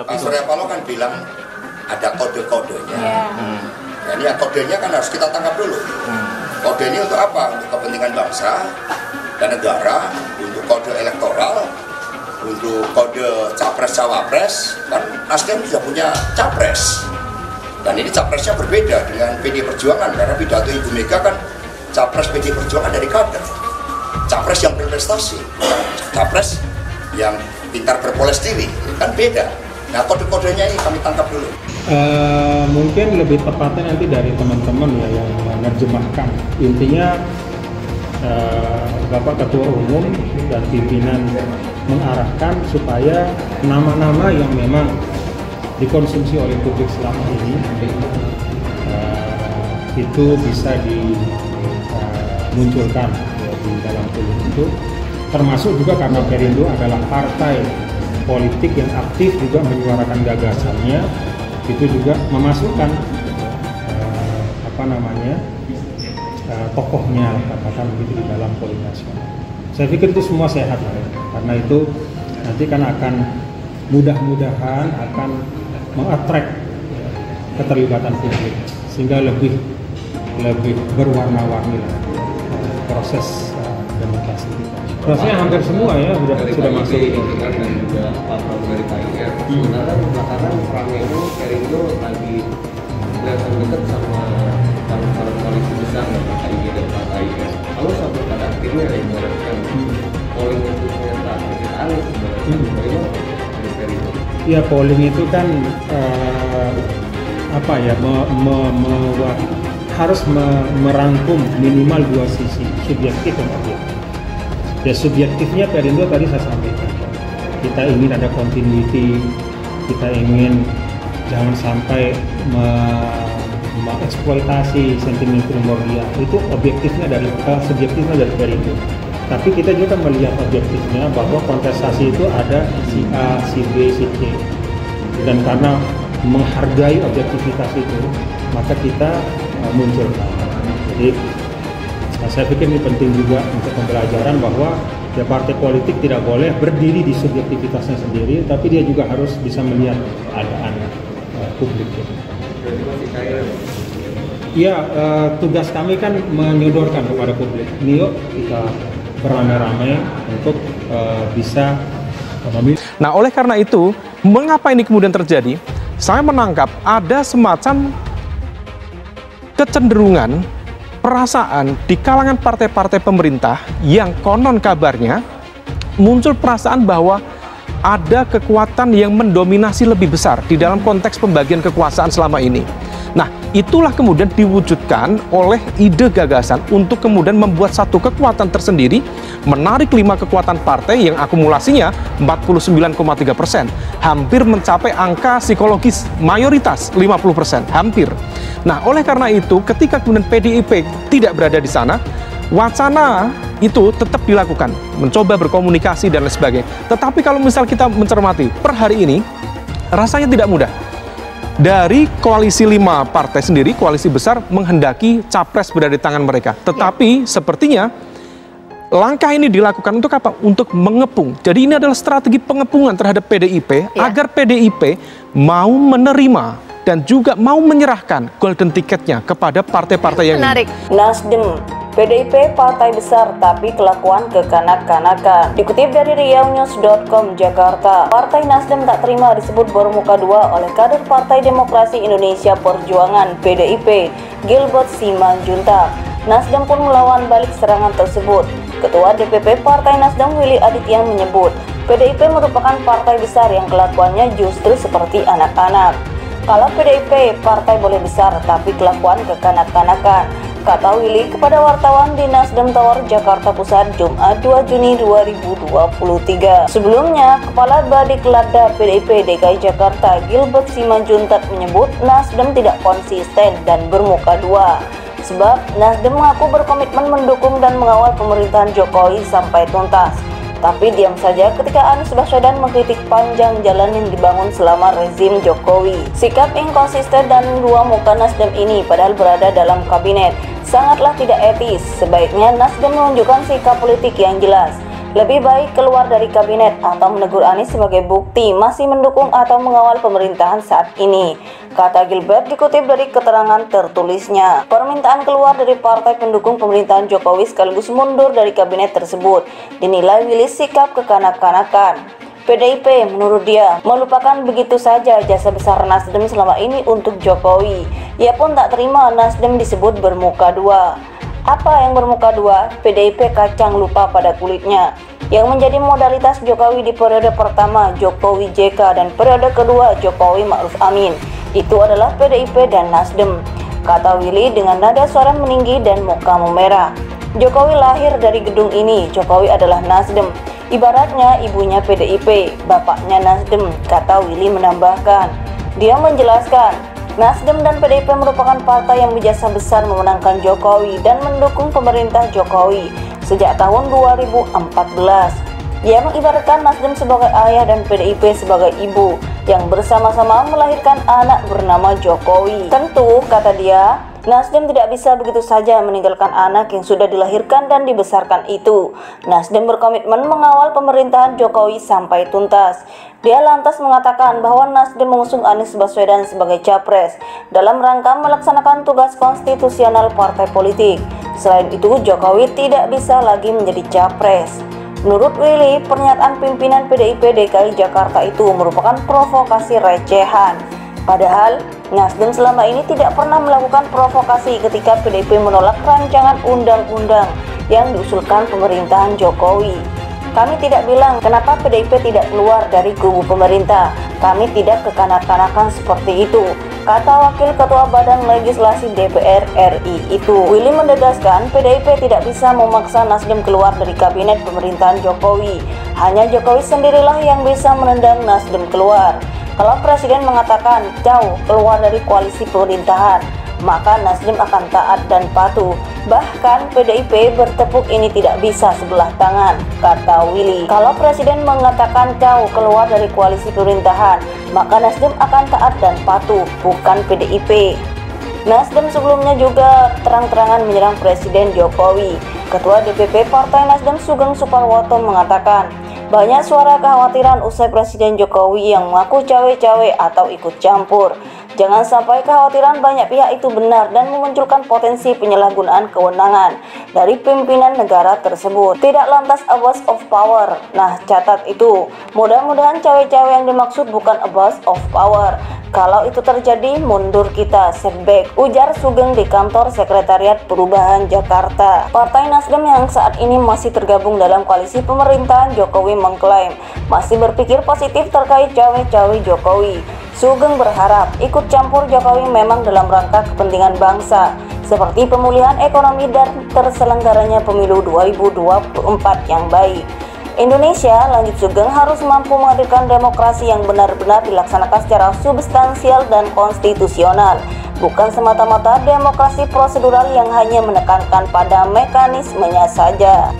Pak Surya Paloh kan bilang ada kode-kodenya. Jadi ya kodenya kan harus kita tangkap dulu. Kode ini untuk apa? Untuk kepentingan bangsa dan negara, untuk kode elektoral, untuk kode capres-cawapres. Kan Nasdem sudah punya capres. Dan ini capresnya berbeda dengan PD Perjuangan, karena pidato Ibu Mega kan capres PD Perjuangan dari kader. Capres yang berprestasi, capres yang pintar berpoles diri, kan beda. Nah, kode-kodenya ini kami tangkap dulu. Mungkin lebih tepatnya nanti dari teman-teman ya yang menerjemahkan. Intinya Bapak Ketua Umum dan pimpinan mengarahkan supaya nama-nama yang memang dikonsumsi oleh publik selama ini itu bisa dimunculkan ya, di dalam film itu, termasuk juga karena Perindo adalah partai politik yang aktif juga menyuarakan gagasannya, itu juga memasukkan tokohnya katakan begitu di dalam politik nasional. Saya pikir itu semua sehat ya, karena itu nanti kan akan mudah-mudahan akan mengattract keterlibatan publik sehingga lebih berwarna-warni lah proses demokrasi kita. Prosesnya hampir semua ya sudah masuk. Dan juga Pak Prabowo dari KIR. Sebenarnya belakangan Perindo lagi kelihatan dekat sama calon koalisi besar dengan KIR dan Pak KIR. Kalau sampai pada akhirnya yang mengharapkan polling itu ternyata sedikit aneh sebenarnya. Perindo. Ya polling itu kan harus merangkum minimal dua sisi, subjektif dan objektif. Ya subjektifnya Perindo tadi saya sampaikan, kita ingin ada continuity, kita ingin jangan sampai mengeksploitasi sentimen primordial. Itu subjektifnya dari Perindo. Tapi kita juga melihat objektifnya bahwa kontestasi itu ada si A, si B, si C. Dan karena menghargai objektivitas itu, maka kita munculkan. Jadi saya pikir ini penting juga untuk pembelajaran bahwa ya partai politik tidak boleh berdiri di subjektivitasnya sendiri, tapi dia juga harus bisa melihat keadaan publik. Ya, tugas kami kan menyodorkan kepada publik. Ini yuk kita beramai-ramai untuk bisa memilih. Nah, oleh karena itu, mengapa ini kemudian terjadi? Saya menangkap ada semacam kecenderungan, perasaan di kalangan partai-partai pemerintah yang konon kabarnya muncul perasaan bahwa ada kekuatan yang mendominasi lebih besar di dalam konteks pembagian kekuasaan selama ini. Nah, itulah kemudian diwujudkan oleh ide gagasan untuk kemudian membuat satu kekuatan tersendiri, menarik 5 kekuatan partai yang akumulasinya 49,3%, hampir mencapai angka psikologis mayoritas 50%, hampir. Nah, oleh karena itu, ketika kemudian PDIP tidak berada di sana, wacana itu tetap dilakukan, mencoba berkomunikasi dan lain sebagainya. Tetapi kalau misal kita mencermati per hari ini, rasanya tidak mudah. Dari koalisi 5 partai sendiri, koalisi besar menghendaki capres berada di tangan mereka. Tetapi sepertinya langkah ini dilakukan untuk apa? Untuk mengepung. Jadi ini adalah strategi pengepungan terhadap PDIP agar PDIP mau menerima dan juga mau menyerahkan golden ticketnya kepada partai-partai yang menarik. Nasdem, PDIP partai besar tapi kelakuan kekanak-kanakan. Dikutip dari riaunews.com Jakarta, Partai Nasdem tak terima disebut bermuka dua oleh kader Partai Demokrasi Indonesia Perjuangan PDIP, Gilbert Simanjuntak. Nasdem pun melawan balik serangan tersebut. Ketua DPP Partai Nasdem Willy Aditya menyebut, PDIP merupakan partai besar yang kelakuannya justru seperti anak-anak. Kalau PDIP partai boleh besar tapi kelakuan kekanak-kanakan, kata Willy kepada wartawan di Nasdem Tower Jakarta Pusat Jumat 2 Juni 2023. Sebelumnya, Kepala Badiklada PDIP DKI Jakarta Gilbert Simanjuntak menyebut Nasdem tidak konsisten dan bermuka dua. Sebab Nasdem mengaku berkomitmen mendukung dan mengawal pemerintahan Jokowi sampai tuntas. Tapi diam saja ketika Anies Baswedan mengkritik panjang jalan yang dibangun selama rezim Jokowi. Sikap inkonsisten dan dua muka Nasdem ini padahal berada dalam kabinet sangatlah tidak etis. Sebaiknya Nasdem menunjukkan sikap politik yang jelas. Lebih baik keluar dari kabinet atau menegur Anies sebagai bukti masih mendukung atau mengawal pemerintahan saat ini, kata Gilbert dikutip dari keterangan tertulisnya. Permintaan keluar dari partai pendukung pemerintahan Jokowi sekaligus mundur dari kabinet tersebut dinilai Willy sikap kekanak-kanakan. PDIP menurut dia melupakan begitu saja jasa besar Nasdem selama ini untuk Jokowi. Ia pun tak terima Nasdem disebut bermuka dua. Apa yang bermuka dua? PDIP kacang lupa pada kulitnya. Yang menjadi modalitas Jokowi di periode pertama Jokowi JK dan periode kedua Jokowi Ma'ruf Amin itu adalah PDIP dan Nasdem, kata Willy dengan nada suara meninggi dan muka memerah. Jokowi lahir dari gedung ini, Jokowi adalah Nasdem. Ibaratnya ibunya PDIP, bapaknya Nasdem, kata Willy menambahkan. Dia menjelaskan, Nasdem dan PDIP merupakan partai yang berjasa besar memenangkan Jokowi dan mendukung pemerintah Jokowi sejak tahun 2014. Dia mengibaratkan Nasdem sebagai ayah dan PDIP sebagai ibu yang bersama-sama melahirkan anak bernama Jokowi. Tentu, kata dia, Nasdem tidak bisa begitu saja meninggalkan anak yang sudah dilahirkan dan dibesarkan itu. Nasdem berkomitmen mengawal pemerintahan Jokowi sampai tuntas. Dia lantas mengatakan bahwa Nasdem mengusung Anies Baswedan sebagai capres dalam rangka melaksanakan tugas konstitusional partai politik. Selain itu, Jokowi tidak bisa lagi menjadi capres. Menurut Willy, pernyataan pimpinan PDIP DKI Jakarta itu merupakan provokasi recehan. Padahal, Nasdem selama ini tidak pernah melakukan provokasi ketika PDIP menolak rancangan undang-undang yang diusulkan pemerintahan Jokowi. Kami tidak bilang kenapa PDIP tidak keluar dari kubu pemerintah. Kami tidak kekanak-kanakan seperti itu, kata Wakil Ketua Badan Legislasi DPR RI itu. Willy menegaskan PDIP tidak bisa memaksa Nasdem keluar dari kabinet pemerintahan Jokowi. Hanya Jokowi sendirilah yang bisa menendang Nasdem keluar. Kalau Presiden mengatakan jauh keluar dari koalisi pemerintahan, maka Nasdem akan taat dan patuh. Bahkan PDIP bertepuk ini tidak bisa sebelah tangan, kata Willy. Kalau Presiden mengatakan jauh keluar dari koalisi pemerintahan, maka Nasdem akan taat dan patuh, bukan PDIP. Nasdem sebelumnya juga terang-terangan menyerang Presiden Jokowi. Ketua DPP Partai Nasdem Sugeng Suparwoto mengatakan, banyak suara kekhawatiran usai Presiden Jokowi yang mengaku cawe-cawe atau ikut campur. Jangan sampai kekhawatiran banyak pihak itu benar dan memunculkan potensi penyalahgunaan kewenangan dari pimpinan negara tersebut. Tidak lantas abuse of power. Nah, catat itu. Mudah-mudahan cawe-cawe yang dimaksud bukan abuse of power. Kalau itu terjadi, mundur kita, setback, ujar Sugeng di kantor Sekretariat Perubahan Jakarta. Partai Nasdem yang saat ini masih tergabung dalam koalisi pemerintahan Jokowi mengklaim masih berpikir positif terkait cawe-cawe Jokowi. Sugeng berharap ikut campur Jokowi memang dalam rangka kepentingan bangsa, seperti pemulihan ekonomi dan terselenggaranya pemilu 2024 yang baik. Indonesia, lanjut Sugeng, harus mampu menghadirkan demokrasi yang benar-benar dilaksanakan secara substansial dan konstitusional, bukan semata-mata demokrasi prosedural yang hanya menekankan pada mekanismenya saja.